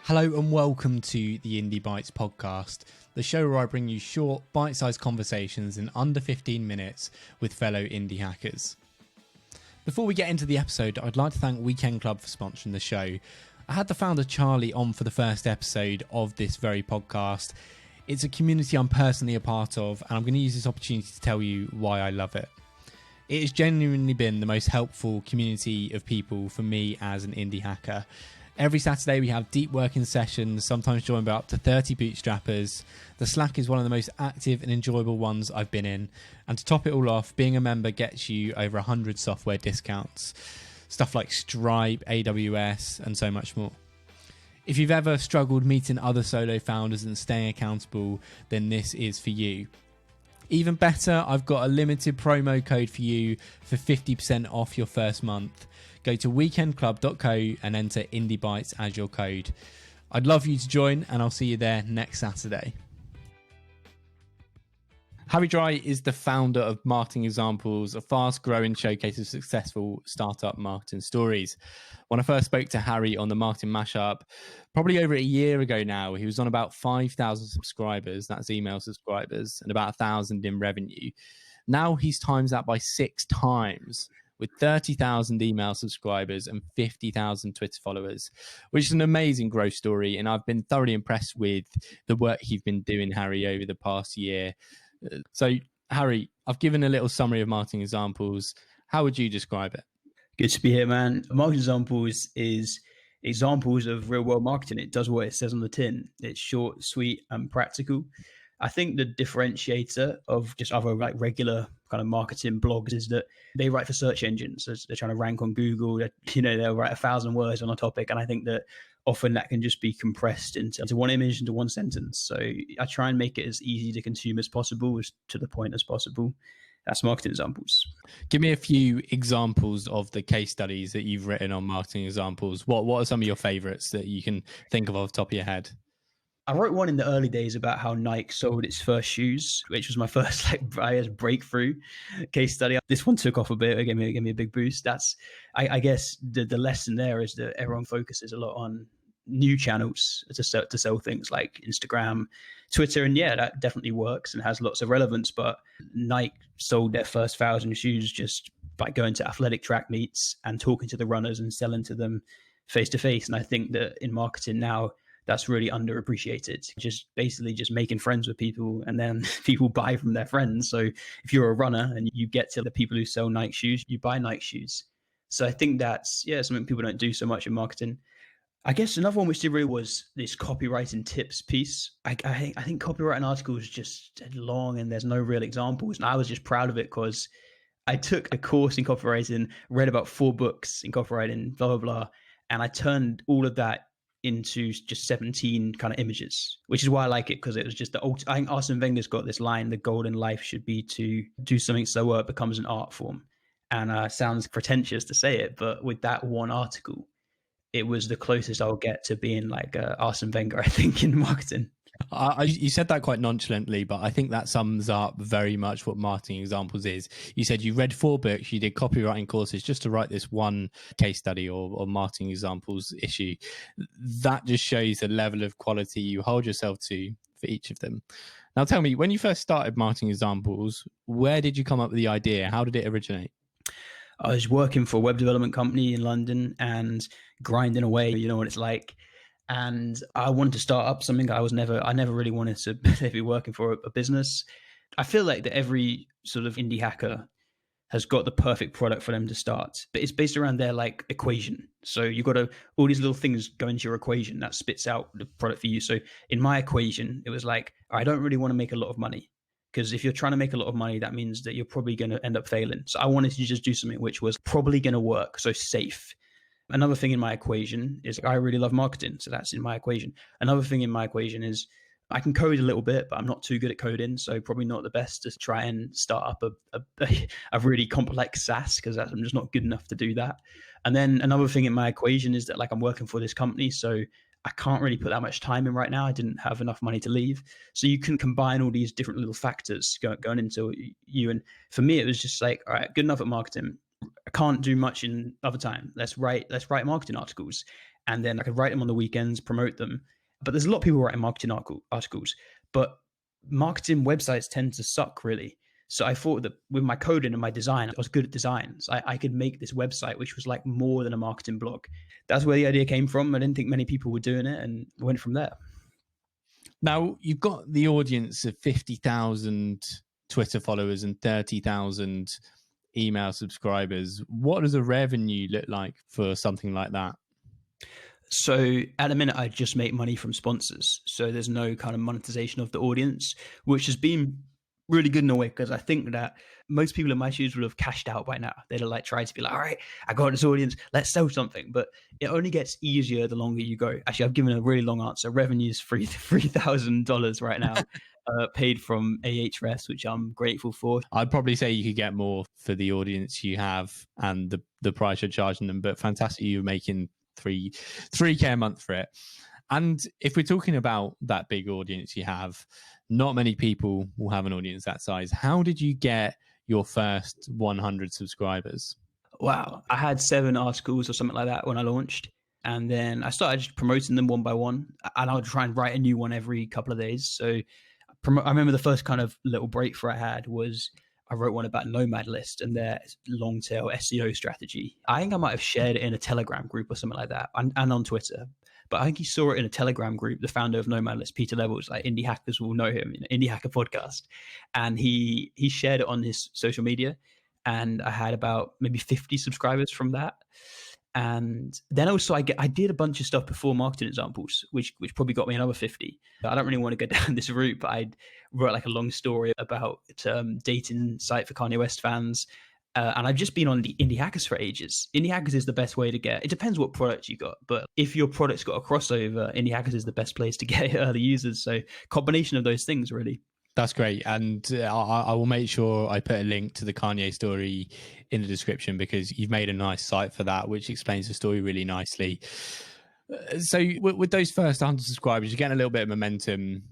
Hello and welcome to the Indie Bites podcast, the show where I bring you short, bite-sized conversations in under 15 minutes with fellow indie hackers. Before we get into the episode, I'd like to thank Weekend Club for sponsoring the show. I had the founder Charlie on for the first episode of this very podcast. It's a community I'm personally a part of, and I'm going to use this opportunity to tell you why I love it. It has genuinely been the most helpful community of people for me as an indie hacker. Every Saturday we have deep working sessions, sometimes joined by up to 30 bootstrappers. The Slack is one of the most active and enjoyable ones I've been in. And to top it all off, being a member gets you over 100 software discounts. Stuff like Stripe, AWS, and so much more. If you've ever struggled meeting other solo founders and staying accountable, then this is for you. Even better, I've got a limited promo code for you for 50% off your first month. Go to weekendclub.co and enter IndieBytes as your code. I'd love you to join, and I'll see you there next Saturday. Harry Dry is the founder of Marketing Examples, a fast-growing showcase of successful startup marketing stories. When I first spoke to Harry on the Marketing Mashup, probably over a year ago now, he was on about 5,000 subscribers, that's email subscribers, and about 1,000 in revenue. Now he's times that by 6 times, with 30,000 email subscribers and 50,000 Twitter followers, which is an amazing growth story. And I've been thoroughly impressed with the work you've been doing, Harry, over the past year. So, Harry, I've given a little summary of Marketing Examples. How would you describe it? Good to be here, man. Marketing Examples is examples of real world marketing. It does what it says on the tin. It's short, sweet, and practical. I think the differentiator of just other like regular kind of marketing blogs is that they write for search engines. So they're trying to rank on Google. They'll write 1,000 words on a topic, and I think that often that can just be compressed into one image, into one sentence. So I try and make it as easy to consume as possible, as to the point as possible. That's Marketing Examples. Give me a few examples of the case studies that you've written on Marketing Examples. What are some of your favorites that you can think of off the top of your head? I wrote one in the early days about how Nike sold its first shoes, which was my first breakthrough case study. This one took off a bit. It gave me a big boost. That's, I guess, the lesson there is that everyone focuses a lot on new channels to sell things like Instagram, Twitter, and yeah, that definitely works and has lots of relevance. But Nike sold their first 1,000 shoes just by going to athletic track meets and talking to the runners and selling to them face to face. And I think that in marketing now, that's really underappreciated. Basically just making friends with people, and then people buy from their friends. So if you're a runner and you get to the people who sell Nike shoes, you buy Nike shoes. So I think that's something people don't do so much in marketing. I guess another one which did really was this copywriting tips piece. I think copywriting articles is just long and there's no real examples. And I was just proud of it because I took a course in copywriting, read about 4 books in copywriting, blah, blah, blah. And I turned all of that into just 17 kind of images, which is why I like it, because it was just I think Arsene Wenger's got this line: the goal in life should be to do something so it becomes an art form. And sounds pretentious to say it, but with that one article, it was the closest I'll get to being like Arsene Wenger, I think, in marketing. You said that quite nonchalantly, but I think that sums up very much what Marketing Examples is. You said you read 4 books, you did copywriting courses just to write this one case study or Marketing Examples issue. That just shows the level of quality you hold yourself to for each of them. Now tell me, when you first started Marketing Examples, where did you come up with the idea? How did it originate? I was working for a web development company in London and grinding away, you know what it's like. And I wanted to start up something. I never really wanted to be working for a business. I feel like that every sort of indie hacker has got the perfect product for them to start, but it's based around their like equation. So you've got all these little things go into your equation that spits out the product for you. So in my equation, it was like, I don't really want to make a lot of money, because if you're trying to make a lot of money, that means that you're probably going to end up failing. So I wanted to just do something which was probably going to work. So safe. Another thing in my equation is I really love marketing. So that's in my equation. Another thing in my equation is I can code a little bit, but I'm not too good at coding. So probably not the best to try and start up a really complex SaaS, because I'm just not good enough to do that. And then another thing in my equation is that like I'm working for this company. So I can't really put that much time in right now. I didn't have enough money to leave. So you can combine all these different little factors going into you. And for me, it was just like, all right, good enough at marketing. I can't do much in other time. Let's write marketing articles, and then I could write them on the weekends, promote them. But there's a lot of people writing marketing articles, but marketing websites tend to suck really. So I thought that with my coding and my design, I was good at designs. I could make this website, which was like more than a marketing blog. That's where the idea came from. I didn't think many people were doing it, and went from there. Now, you've got the audience of 50,000 Twitter followers and 30,000 email subscribers. What does the revenue look like for something like that? So at the minute, I just make money from sponsors. So there's no kind of monetization of the audience, which has been really good in a way, because I think that most people in my shoes would have cashed out by now. They'd have like tried to be like, all right, I got this audience, let's sell something. But it only gets easier the longer you go. Actually, I've given a really long answer. Revenue is $3,000 right now, paid from Ahrefs, which I'm grateful for. I'd probably say you could get more for the audience you have and the price you're charging them, but fantastic, you're making 3K a month for it. And if we're talking about that big audience you have, not many people will have an audience that size. How did you get your first 100 subscribers? Wow. I had 7 articles or something like that when I launched. And then I started just promoting them one by one. And I would try and write a new one every couple of days. So I remember the first kind of little breakthrough I had was I wrote one about Nomad List and their long tail SEO strategy. I think I might have shared it in a Telegram group or something like that, and on Twitter. But I think he saw it in a Telegram group, the founder of Nomad List, Peter Levels, like indie hackers will know him, Indie Hacker Podcast. And he shared it on his social media. And I had about maybe 50 subscribers from that. And then also I did a bunch of stuff before marketing examples, which probably got me another 50. I don't really want to go down this route, but I wrote like a long story about dating site for Kanye West fans. And I've just been on the Indie Hackers for ages. Indie Hackers is the best way to get, it depends what product you got, but if your product's got a crossover, Indie Hackers is the best place to get early users. So combination of those things really. That's great. And I will make sure I put a link to the Kanye story in the description, because you've made a nice site for that, which explains the story really nicely. So with those first 100 subscribers, you're getting a little bit of momentum.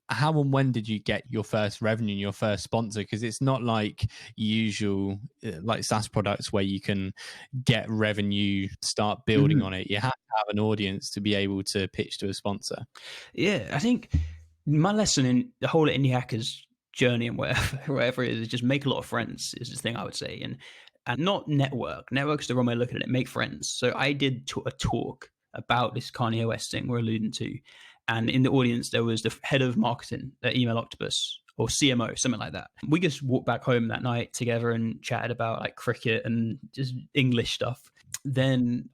How and when did you get your first revenue and your first sponsor? Because it's not like usual, like SaaS products where you can get revenue, start building on it. You have to have an audience to be able to pitch to a sponsor. Yeah, I think my lesson in the whole Indie Hackers journey and wherever it is just make a lot of friends is the thing I would say. And not network. Network's the wrong way of looking at it. Make friends. So I did a talk about this Kanye West thing we're alluding to. And in the audience, there was the head of marketing at Email Octopus, or CMO, something like that. We just walked back home that night together and chatted about like cricket and just English stuff. Then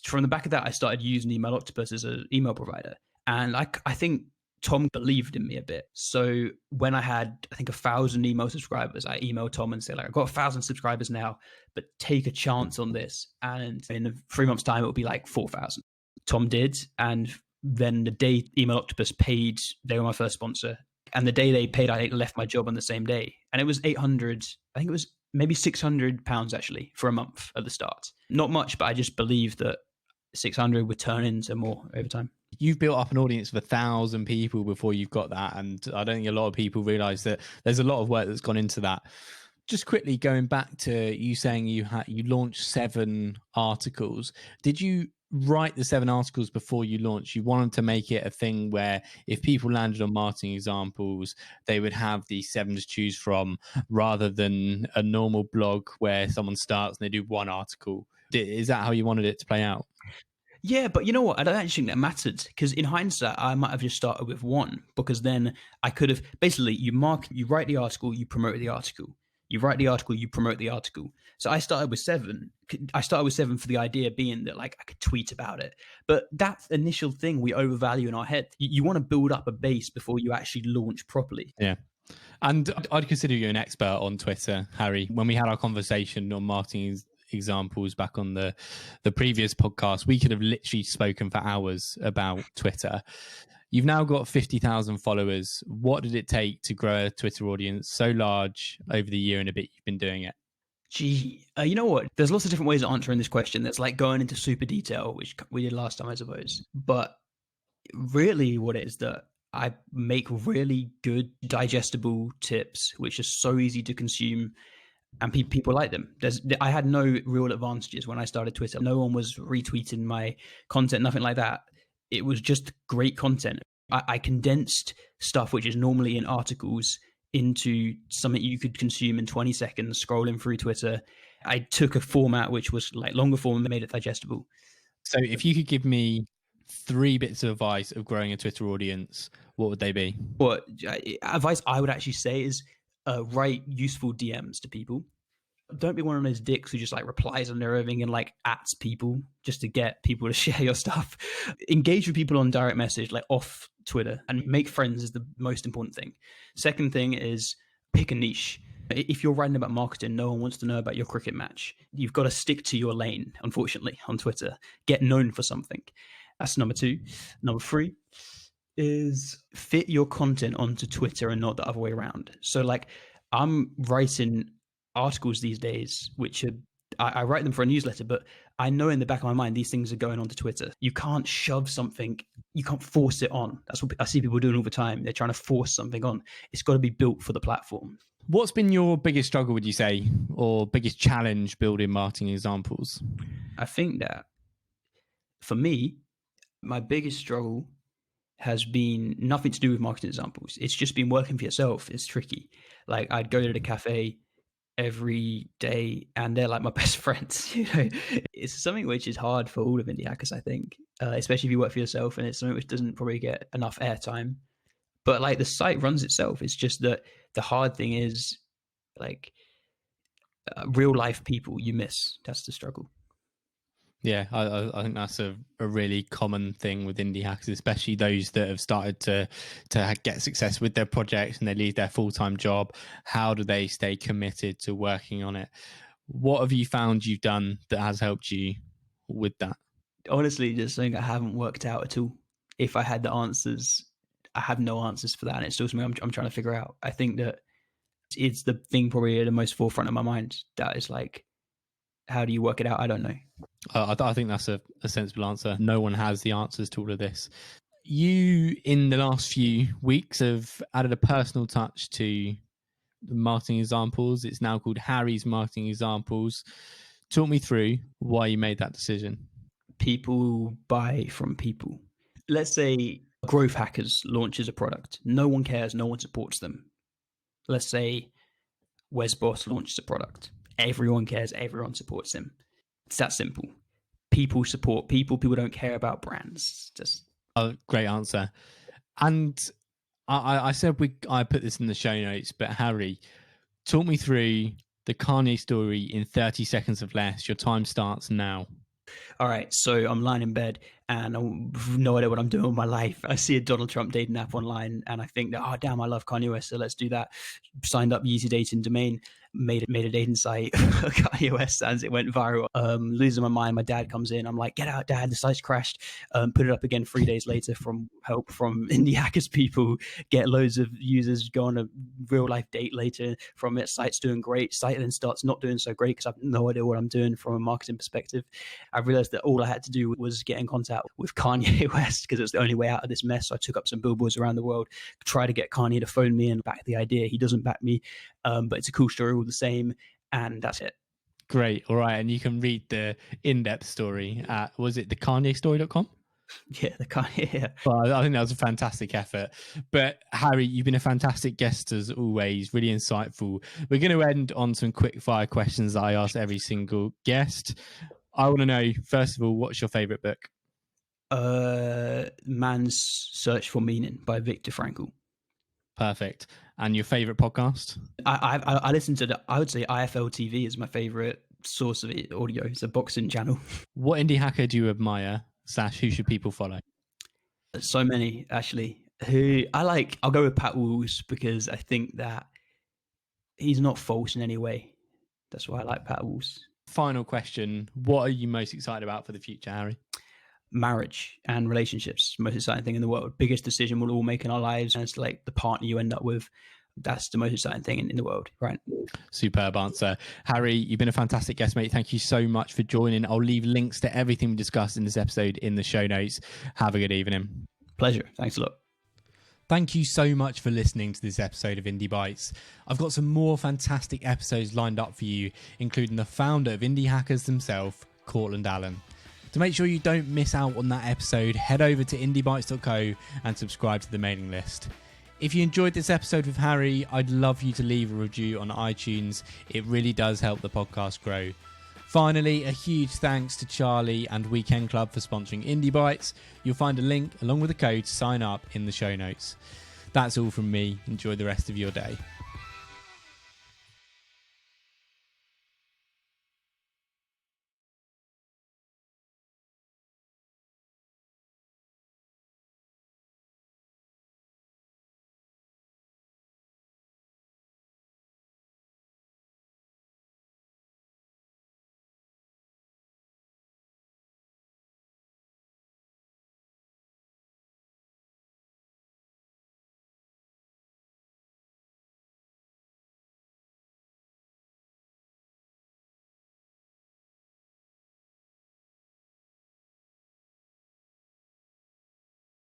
from the back of that, I started using Email Octopus as an email provider. And I think Tom believed in me a bit. So when I had, I think, 1,000 email subscribers, I emailed Tom and said, like, I've got 1,000 subscribers now, but take a chance on this. And in 3 months' time, it will be like 4,000. Tom did. And then the day Email Octopus paid, they were my first sponsor. And the day they paid, I left my job on the same day. And it was 800, I think it was maybe £600 actually for a month at the start. Not much, but I just believed that 600 would turn into more over time. You've built up an audience of 1,000 people before you've got that. And I don't think a lot of people realize that there's a lot of work that's gone into that. Just quickly going back to you saying you launched 7 articles. Did you write the 7 articles before you launched? You wanted to make it a thing where if people landed on marketing examples, they would have these 7 to choose from, rather than a normal blog where someone starts and they do 1 article. Is that how you wanted it to play out? Yeah, but you know what? I don't actually think that mattered, because in hindsight, I might have just started with 1, because then I could have basically you write the article, you promote the article. You write the article, you promote the article. So I started with 7. I started with 7 for the idea being that like I could tweet about it. But that initial thing we overvalue in our head. You want to build up a base before you actually launch properly. Yeah. And I'd consider you an expert on Twitter, Harry. When we had our conversation on marketing examples back on the previous podcast, we could have literally spoken for hours about Twitter. You've now got 50,000 followers. What did it take to grow a Twitter audience so large over the year and a bit you've been doing it? Gee, you know what? There's lots of different ways of answering this question. That's like going into super detail, which we did last time, I suppose. But really what it is that I make really good digestible tips, which are so easy to consume. and people like them. I had no real advantages when I started Twitter. No one was retweeting my content, nothing like that. It was just great content. I condensed stuff which is normally in articles into something you could consume in 20 seconds scrolling through Twitter. I took a format which was like longer form and made it digestible. So if you could give me 3 bits of advice of growing a Twitter audience, what would they be? What advice I would actually say is write useful DMs to people. Don't be one of those dicks who just like replies on everything and like ats people just to get people to share your stuff. Engage with people on direct message, like off Twitter, and make friends is the most important thing. Second thing is pick a niche. If you're writing about marketing, no one wants to know about your cricket match. You've got to stick to your lane, unfortunately, on Twitter. Get known for something. That's number 2. Number 3 is fit your content onto Twitter and not the other way around. So like I'm writing articles these days, which are, I write them for a newsletter, but I know in the back of my mind, these things are going onto Twitter. You can't shove something, you can't force it on. That's what I see people doing all the time. They're trying to force something on. It's got to be built for the platform. What's been your biggest struggle, would you say, or biggest challenge building marketing examples? I think that for me, my biggest struggle has been nothing to do with marketing examples. It's just been working for yourself. It's tricky. Like I'd go to the cafe every day and they're like my best friends. You know, it's something which is hard for all of indie hackers, I think, especially if you work for yourself, and it's something which doesn't probably get enough airtime. But like the site runs itself. It's just that the hard thing is like real life people you miss. That's the struggle. Yeah, I think that's a really common thing with indie hackers, especially those that have started to get success with their projects and they leave their full-time job. How do they stay committed to working on it? What have you found you've done that has helped you with that? Honestly, just something I haven't worked out at all. If I had the answers, I have no answers for that. And it's still something I'm trying to figure out. I think that it's the thing probably at the most forefront of my mind. That is like, how do you work it out? I don't know. I think that's a sensible answer. No one has the answers to all of this. You, in the last few weeks, have added a personal touch to the marketing examples. It's now called Harry's Marketing Examples. Talk me through why you made that decision. People buy from people. Let's say Growth Hackers launches a product. No one cares. No one supports them. Let's say Wes Boss launches a product. Everyone cares. Everyone supports him. It's that simple. People support people. People don't care about brands. Just great answer. And I said I put this in the show notes, but Harry, talk me through the Kanye story in 30 seconds or less. Your time starts now. All right, so I'm lying in bed and I have no idea what I'm doing with my life. I see a Donald Trump dating app online and I think that, oh, damn, I love Kanye West, so let's do that. Signed up Yeezy Dating domain, made a dating site for Kanye West and it went viral. Losing my mind, my dad comes in. I'm like, get out, dad, the site's crashed. Put it up again 3 days later from help from indie hackers people, get loads of users, go on a real life date later from it. Site's doing great. Site then starts not doing so great because I have no idea what I'm doing from a marketing perspective. I realized that all I had to do was get in contact with Kanye West because it was the only way out of this mess. So I took up some billboards around the world, try to get Kanye to phone me and back the idea. He doesn't back me, but it's a cool story all the same, and that's it. Great. All right. And you can read the in-depth story at, was it thekanyestory.com? Yeah, the Kanye. Yeah. Well, I think that was a fantastic effort. But Harry, you've been a fantastic guest as always, really insightful. We're going to end on some quick fire questions that I ask every single guest. I want to know, first of all, what's your favorite book? Man's Search for Meaning by Viktor Frankl. Perfect. And your favorite podcast? I listen to I would say IFL TV is my favorite source of audio. It's a boxing channel. What indie hacker do you admire / who should people follow? So many, actually. Who I like, I'll go with Pat Walls because I think that he's not false in any way. That's why I like Pat Walls. Final question. What are you most excited about for the future, Harry? Marriage and relationships, most exciting thing in the world. Biggest decision we'll all make in our lives, and it's like the partner you end up with. That's the most exciting thing in the world, right? Superb answer. Harry, you've been a fantastic guest, mate. Thank you so much for joining. I'll leave links to everything we discussed in this episode in the show notes. Have a good evening. Pleasure. Thanks a lot. Thank you so much for listening to this episode of Indie Bites. I've got some more fantastic episodes lined up for you, including the founder of Indie Hackers himself, Cortland Allen. To make sure you don't miss out on that episode, head over to indiebites.co and subscribe to the mailing list. If you enjoyed this episode with Harry, I'd love you to leave a review on iTunes. It really does help the podcast grow. Finally, a huge thanks to Charlie and Weekend Club for sponsoring Indie Bites. You'll find a link along with a code to sign up in the show notes. That's all from me. Enjoy the rest of your day.